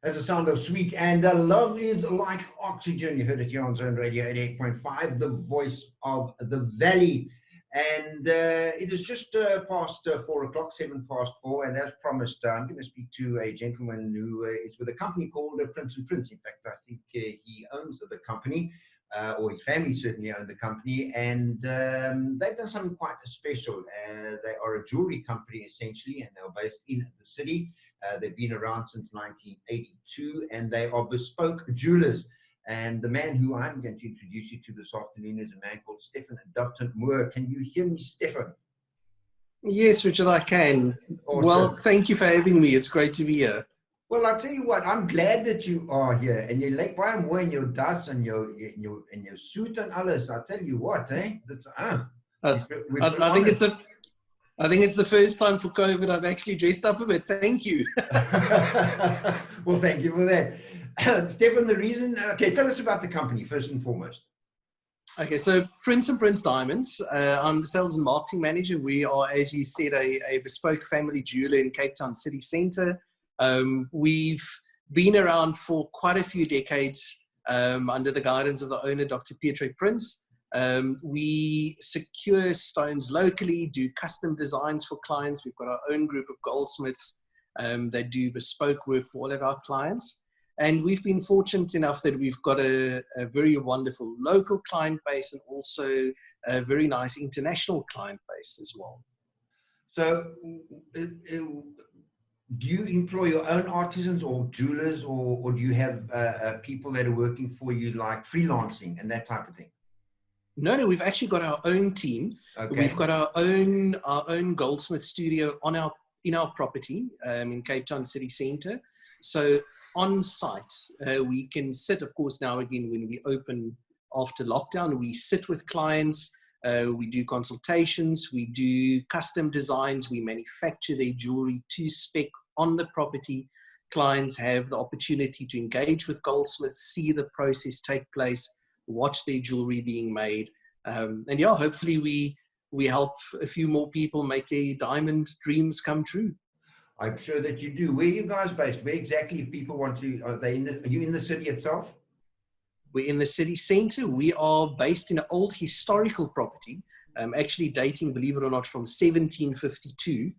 That's the sound of sweet. And love is like oxygen. You heard it here on Zone Radio 88.5, the voice of the valley. And it is just past 4 o'clock, 4:07. And as promised, I'm going to speak to a gentleman who is with a company called Prins and Prins. In fact, I think he owns the company, or his family certainly own the company. And they've done something quite special. They are a jewelry company, essentially, and they're based in the city. They've been around since 1982, and they are bespoke jewelers. And the man who I'm going to introduce you to this afternoon is a man called Stefan Doveton. Can you hear me, Stefan? Yes, Richard, I can. Awesome. Well, thank you for having me. It's great to be here. Well, I'll tell you what, I'm glad that you are here. And you're like baie mooi in your das and your suit and alles. I'll tell you what, eh? I think it's the first time for COVID I've actually dressed up a bit. Thank you. Well, thank you for that. Stefan, the reason, okay, tell us about the company first and foremost. Okay, so Prins and Prins Diamonds. I'm the sales and marketing manager. We are, as you said, a bespoke family jeweler in Cape Town city centre. We've been around for quite a few decades under the guidance of the owner, Dr. Pietre Prins. We secure stones locally, do custom designs for clients. We've got our own group of goldsmiths that do bespoke work for all of our clients. And we've been fortunate enough that we've got a very wonderful local client base and also a very nice international client base as well. So do you employ your own artisans or jewelers, or do you have people that are working for you like freelancing and that type of thing? No, we've actually got our own team. Okay. We've got our own goldsmith studio in our property in Cape Town city centre. So on site, we can sit, of course, now again, when we open after lockdown, we sit with clients, we do consultations, we do custom designs, we manufacture their jewelry to spec on the property. Clients have the opportunity to engage with goldsmiths, see the process take place, watch their jewelry being made. And yeah, hopefully we help a few more people make their diamond dreams come true. I'm sure that you do. Where are you guys based? Where exactly, if people want to, are you in the city itself? We're in the city centre. We are based in an old historical property, actually dating, believe it or not, from 1752.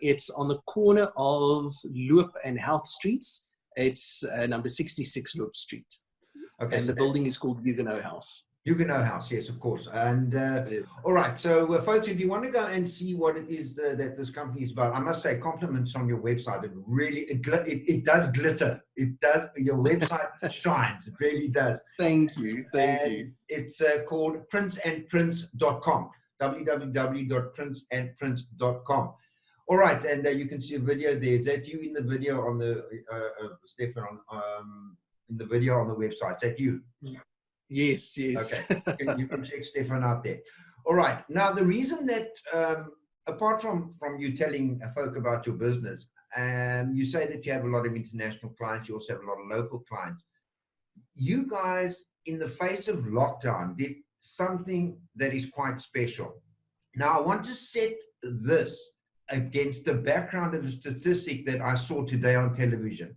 It's on the corner of Loop and Hout Streets. It's number 66 Loop Street. Okay, and so the building is called Huguenot House. Huguenot House, yes, of course. And all right, so folks, if you want to go and see what it is that this company is about, I must say compliments on your website. It really, it does glitter. It does. Your website shines. It really does. Thank you. Thank you. It's called prinsandprins.com. www.prinsandprins.com. All right, and you can see a video there. Is that you in the video on the Stefan in the video on the website? Is that you? Yes, yes. Okay, you can check Stefan out there. All right. Now, the reason that, apart from you telling folk about your business, you say that you have a lot of international clients, you also have a lot of local clients. You guys, in the face of lockdown, did something that is quite special. Now, I want to set this against the background of a statistic that I saw today on television.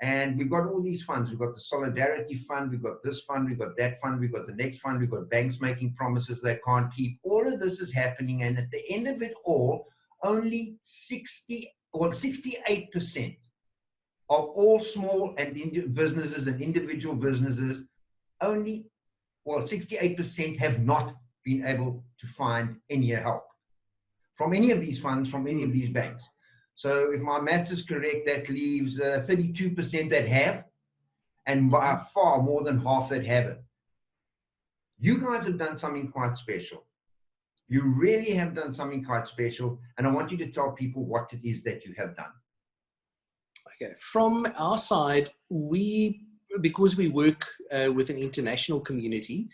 And we've got all these funds. We've got the Solidarity Fund, we've got this fund, we've got that fund, we've got the next fund, we've got banks making promises they can't keep. All of this is happening, and at the end of it all, only 68% of all small and businesses and individual businesses, 68% have not been able to find any help from any of these funds, from any of these banks. So if my maths is correct, that leaves 32% that have, and by far more than half that haven't. You guys have done something quite special. You really have done something quite special, and I want you to tell people what it is that you have done. Okay, from our side, because we work with an international community,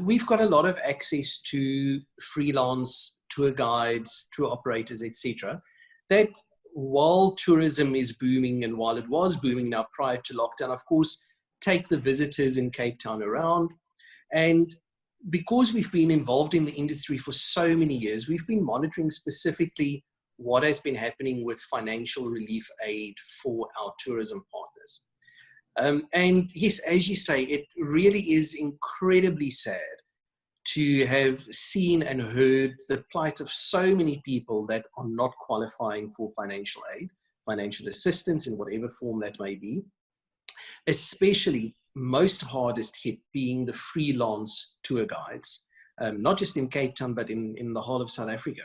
we've got a lot of access to freelance tour guides, tour operators, etc. That while tourism is booming, and while it was booming now prior to lockdown, of course, take the visitors in Cape Town around. And because we've been involved in the industry for so many years, we've been monitoring specifically what has been happening with financial relief aid for our tourism partners. And yes, as you say, it really is incredibly sad to have seen and heard the plight of so many people that are not qualifying for financial aid, financial assistance in whatever form that may be, especially most hardest hit being the freelance tour guides, not just in Cape Town, but in the whole of South Africa.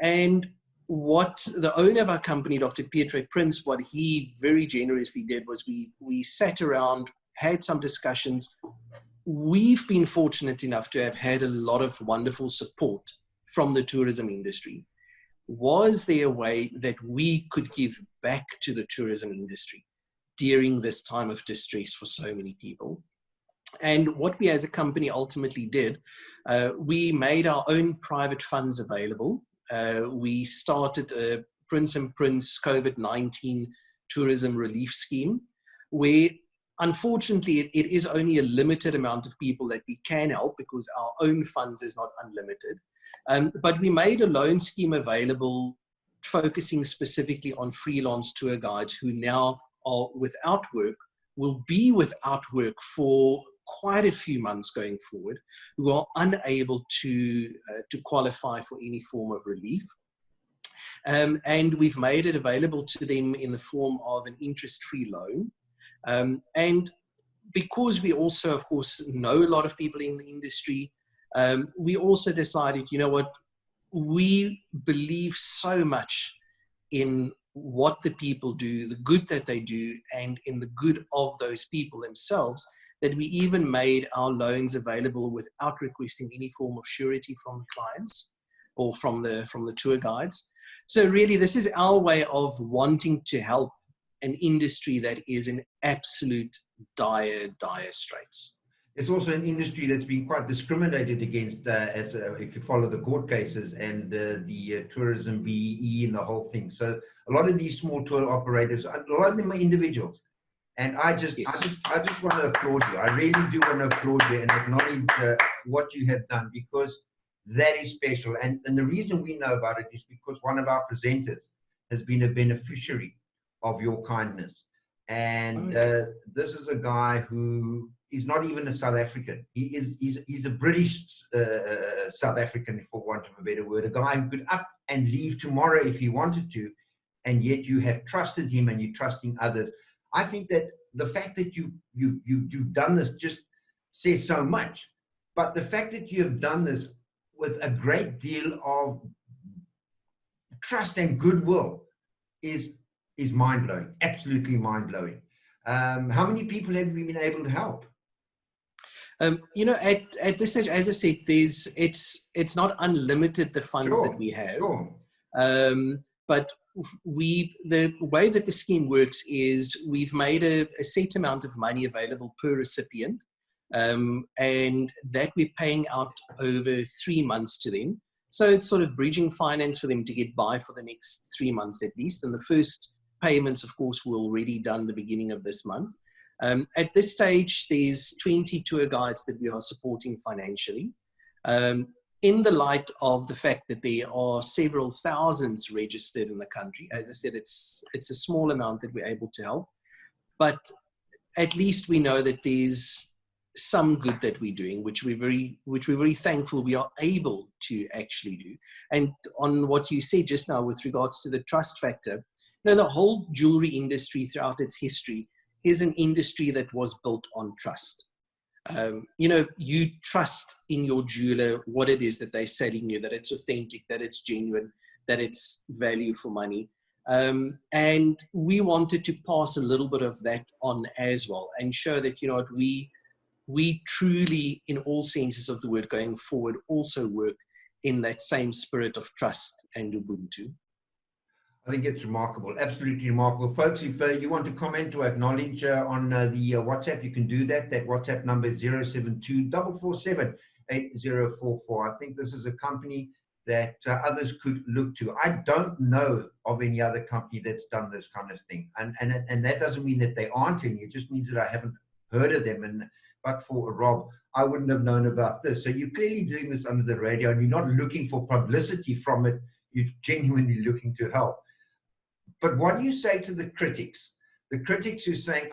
And what the owner of our company, Dr. Prins, what he very generously did was we sat around, had some discussions. We've been fortunate enough to have had a lot of wonderful support from the tourism industry. Was there a way that we could give back to the tourism industry during this time of distress for so many people? And what we as a company ultimately did, we made our own private funds available. We started a Prins and Prins COVID-19 tourism relief scheme, where unfortunately it is only a limited amount of people that we can help because our own funds is not unlimited. But we made a loan scheme available focusing specifically on freelance tour guides who now are without work, will be without work for quite a few months going forward, who are unable to qualify for any form of relief. And we've made it available to them in the form of an interest-free loan. And because we also, of course, know a lot of people in the industry, we also decided, you know what, we believe so much in what the people do, the good that they do, and in the good of those people themselves, that we even made our loans available without requesting any form of surety from the clients or from the tour guides. So really, this is our way of wanting to help an industry that is in absolute dire straits. It's also an industry that's been quite discriminated against, if you follow the court cases and the tourism BEE and the whole thing. So a lot of these small tour operators, a lot of them are individuals. And I just want to applaud you. I really do want to applaud you and acknowledge what you have done, because that is special. And the reason we know about it is because one of our presenters has been a beneficiary of your kindness. And this is a guy who is not even a South African. He's a British South African, for want of a better word, a guy who could up and leave tomorrow if he wanted to, and yet you have trusted him and you're trusting others. I think that the fact that you've done this just says so much, but the fact that you have done this with a great deal of trust and goodwill is mind-blowing, absolutely mind-blowing. How many people have you been able to help? You know, at this stage, as I said, it's not unlimited, the funds that we have. Sure. But the way that the scheme works is we've made a set amount of money available per recipient, and that we're paying out over 3 months to them. So it's sort of bridging finance for them to get by for the next 3 months at least. And the first payments, of course, were already done the beginning of this month. At this stage, there's 20 tour guides that we are supporting financially. In the light of the fact that there are several thousands registered in the country, as I said, it's a small amount that we're able to help, but at least we know that there's some good that we're doing, which we're very thankful we are able to actually do. And on what you said just now with regards to the trust factor, you know, the whole jewelry industry throughout its history is an industry that was built on trust. You know, you trust in your jeweler what it is that they're selling you, that it's authentic, that it's genuine, that it's value for money. And we wanted to pass a little bit of that on as well and show that, you know what, we truly, in all senses of the word going forward, also work in that same spirit of trust and Ubuntu. I think it's remarkable, absolutely remarkable. Folks, if you want to comment or acknowledge on the WhatsApp, you can do that. That WhatsApp number is 072 447 8044. I think this is a company that others could look to. I don't know of any other company that's done this kind of thing. And that doesn't mean that they aren't any. It just means that I haven't heard of them. But for Rob, I wouldn't have known about this. So you're clearly doing this under the radar, and you're not looking for publicity from it. you're genuinely looking to help. But what do you say to the critics? The critics who are saying,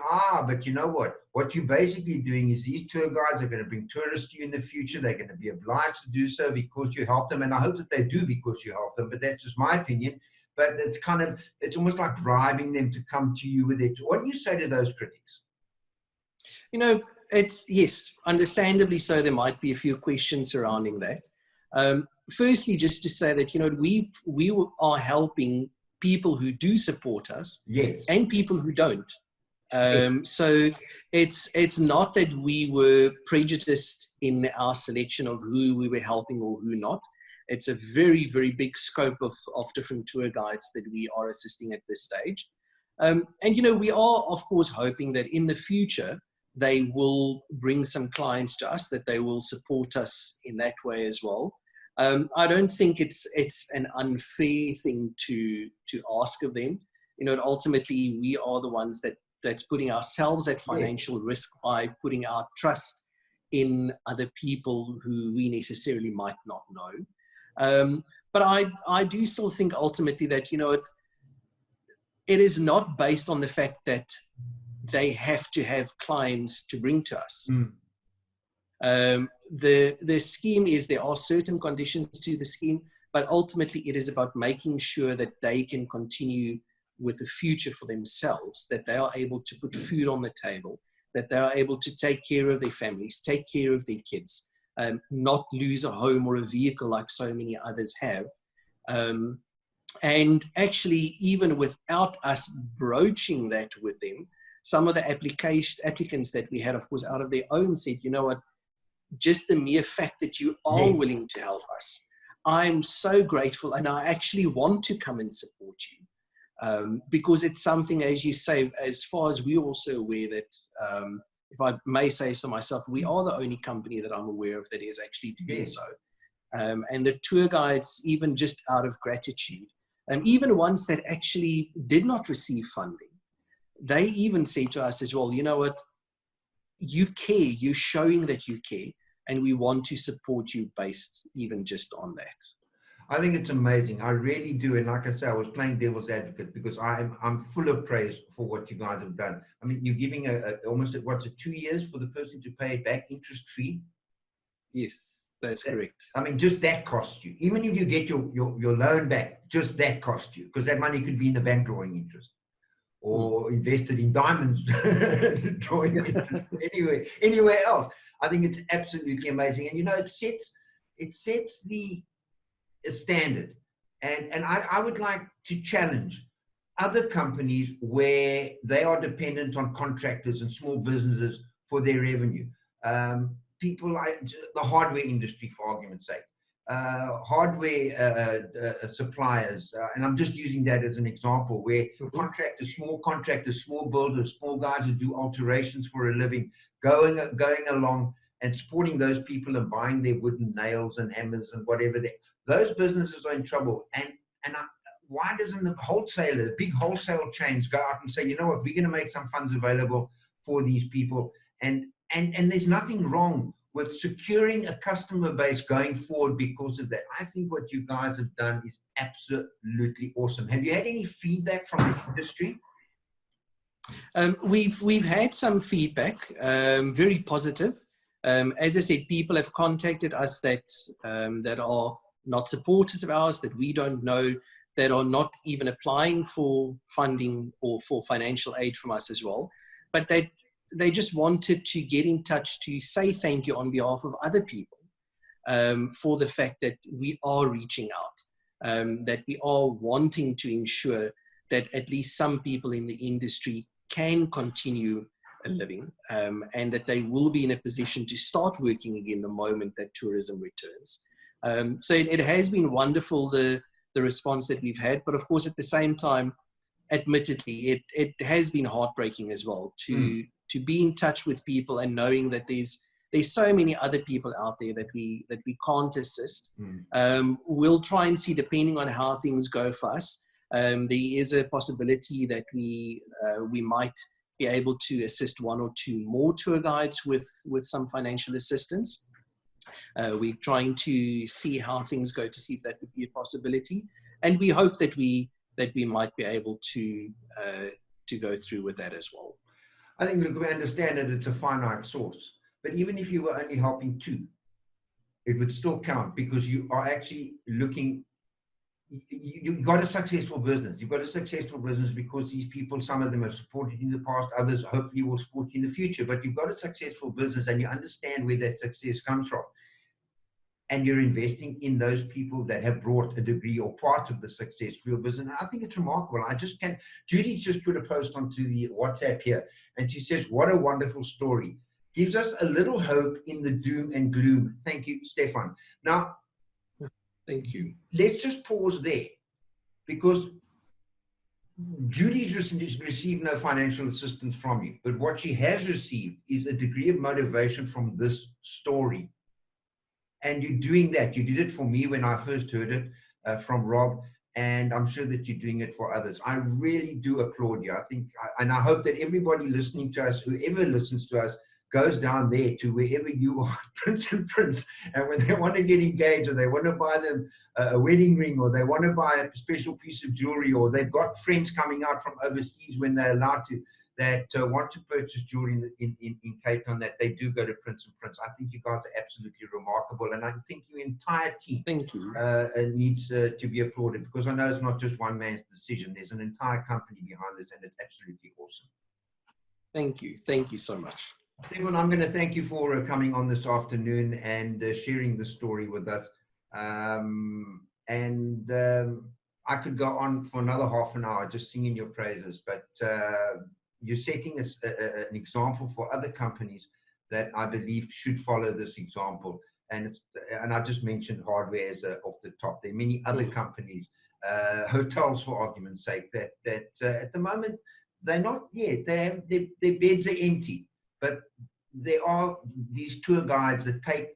but you know what you're basically doing is these tour guides are going to bring tourists to you in the future. They're going to be obliged to do so because you help them. And I hope that they do because you help them, but that's just my opinion. But it's almost like bribing them to come to you with it. What do you say to those critics? Yes, understandably so. There might be a few questions surrounding that. Firstly, just to say that, we are helping people who do support us, yes, and people who don't. So it's not that we were prejudiced in our selection of who we were helping or who not. It's a very, very big scope of different tour guides that we are assisting at this stage. And, we are, of course, hoping that in the future, they will bring some clients to us, that they will support us in that way as well. I don't think it's an unfair thing to ask of them. Ultimately, we are the ones that's putting ourselves at financial risk by putting our trust in other people who we necessarily might not know. But I do still think ultimately that, it is not based on the fact that they have to have clients to bring to us. The scheme is, there are certain conditions to the scheme, but ultimately it is about making sure that they can continue with a future for themselves, that they are able to put food on the table, that they are able to take care of their families, take care of their kids, not lose a home or a vehicle like so many others have. And actually, even without us broaching that with them, some of the applicants that we had, of course, out of their own said, just the mere fact that you are willing to help us, I'm so grateful, and I actually want to come and support you. Because it's something, as you say, as far as we're also aware that, if I may say so myself, we are the only company that I'm aware of that is actually doing so. And the tour guides, even just out of gratitude, and even ones that actually did not receive funding, they even say to us as well, you care, you're showing that you care, and we want to support you based even just on that. I think it's amazing. I really do. And like I say, I was playing devil's advocate because I'm full of praise for what you guys have done. I mean, you're giving almost 2 years for the person to pay it back interest free. Yes, that's correct. I mean, just that costs you. Even if you get your loan back, just that costs you, because that money could be in the bank drawing interest, or invested in diamonds drawing interest. Anywhere else. I think it's absolutely amazing. And it sets the standard. And I would like to challenge other companies where they are dependent on contractors and small businesses for their revenue. People like the hardware industry, for argument's sake, hardware suppliers, and I'm just using that as an example, where small contractors, small builders, small guys who do alterations for a living, going along and supporting those people and buying their wooden nails and hammers and whatever. Those businesses are in trouble. And why doesn't the wholesaler, the big wholesale chains, go out and say, you know what, we're going to make some funds available for these people? And there's nothing wrong with securing a customer base going forward because of that. I think what you guys have done is absolutely awesome. Have you had any feedback from the industry? We've had some feedback, very positive. As I said, people have contacted us that are not supporters of ours, that we don't know, that are not even applying for funding or for financial aid from us as well. But they just wanted to get in touch to say thank you on behalf of other people for the fact that we are reaching out, that we are wanting to ensure that at least some people in the industry can continue a living, and that they will be in a position to start working again the moment that tourism returns. So it has been wonderful, the response that we've had, but of course at the same time, admittedly, it has been heartbreaking as well to be in touch with people and knowing that there's so many other people out there that we can't assist. We'll try and see, depending on how things go for us, there is a possibility that we might be able to assist one or two more tour guides with some financial assistance. We're trying to see how things go to see if that would be a possibility. and we hope that we might be able to go through with that as well. I think we understand that it's a finite source, but even if you were only helping 2, it would still count, because you are actually looking. You've got a successful business. You've got a successful business because these people, some of them have supported you in the past, others hopefully will support you in the future. But you've got a successful business and you understand where that success comes from. And you're investing in those people that have brought a degree or part of the success for your business. And I think it's remarkable. I just can't. Judy just put a post onto the WhatsApp here, and she says, "What a wonderful story. Gives us a little hope in the doom and gloom." Thank you, Stefan. Now, thank you. Let's just pause there, because Judy's received no financial assistance from you, but what she has received is a degree of motivation from this story. And you're doing that. You did it for me when I first heard it from Rob, and I'm sure that you're doing it for others. I really do applaud you. I think, and I hope that everybody listening to us, whoever listens to us, goes down there to wherever you are, Prins and Prins, and when they want to get engaged, or they want to buy them a wedding ring, or they want to buy a special piece of jewelry, or they've got friends coming out from overseas when they're allowed to, that want to purchase jewelry in Cape Town, that they do go to Prins and Prins. I think you guys are absolutely remarkable, and I think your entire team needs to be applauded, because I know it's not just one man's decision. There's an entire company behind this, and it's absolutely awesome. Thank you. Thank you so much. Stefan, I'm going to thank you for coming on this afternoon and sharing the story with us. I could go on for another half an hour just singing your praises, but you're setting us an example for other companies that I believe should follow this example. And I just mentioned hardware as off the top. There are many other companies, hotels for argument's sake, that at the moment they're not yet. Their beds are empty. But there are these tour guides that take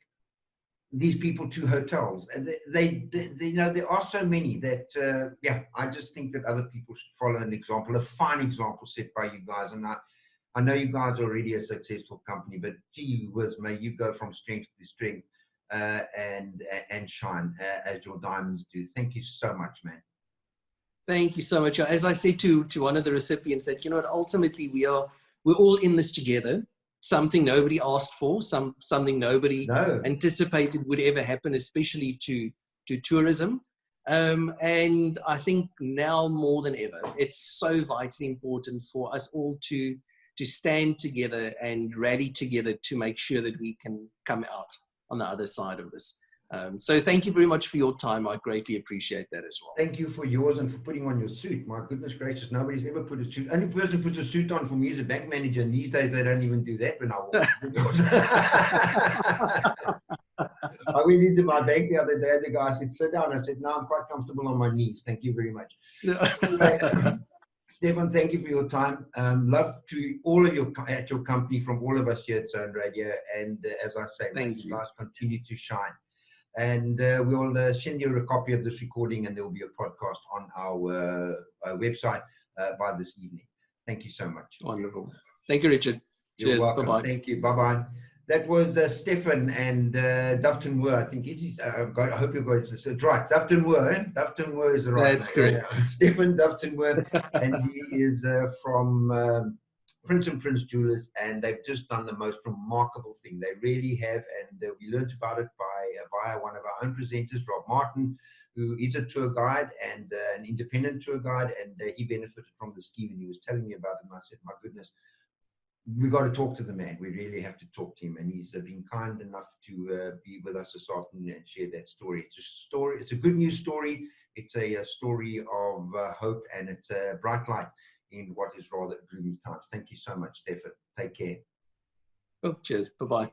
these people to hotels, and they you know, there are so many that I just think that other people should follow an example, a fine example set by you guys. And I know you guys are already a successful company, but gee whiz, may you go from strength to strength and shine as your diamonds do. Thank you so much, man. Thank you so much. As I said to one of the recipients, that, you know what, ultimately we're all in this together. Something nobody asked for, something nobody anticipated would ever happen, especially to tourism. And I think now more than ever, it's so vitally important for us all to stand together and rally together to make sure that we can come out on the other side of this. So thank you very much for your time. I greatly appreciate that as well. Thank you for yours and for putting on your suit. My goodness gracious, nobody's ever put a suit. Only person who puts a suit on for me is a bank manager, and these days they don't even do that when I walk. I went into my bank the other day, the guy said, "Sit down." I said, "No, I'm quite comfortable on my knees. Thank you very much." Stefan, thank you for your time. Love to all of at your company, from all of us here at Zone Radio. And as I say, thank you guys continue to shine. And we'll send you a copy of this recording, and there will be a podcast on our website by this evening. Thank you so much. Wonderful. Thank you, Richard. Cheers. Bye-bye. Thank you. Bye-bye. That was Stefan and Doveton Moore. I think it is. I hope you got it. It's right. Doveton Moore. Eh? Doveton Moore is the right. That's correct. Stefan Doveton Moore, and he is from Prins and Prins Jewelers, and they've just done the most remarkable thing. They really have, and we learned about it via one of our own presenters, Rob Martin, who is a tour guide and an independent tour guide, and he benefited from the scheme, and he was telling me about it, and I said, my goodness, we got to talk to the man. We really have to talk to him, and he's been kind enough to be with us this afternoon and share that story. It's a story. It's a good news story. It's a story of hope, and it's a bright light in what is rather gloomy times. Thank you so much, Stefan. Take care. Oh, cheers. Bye-bye.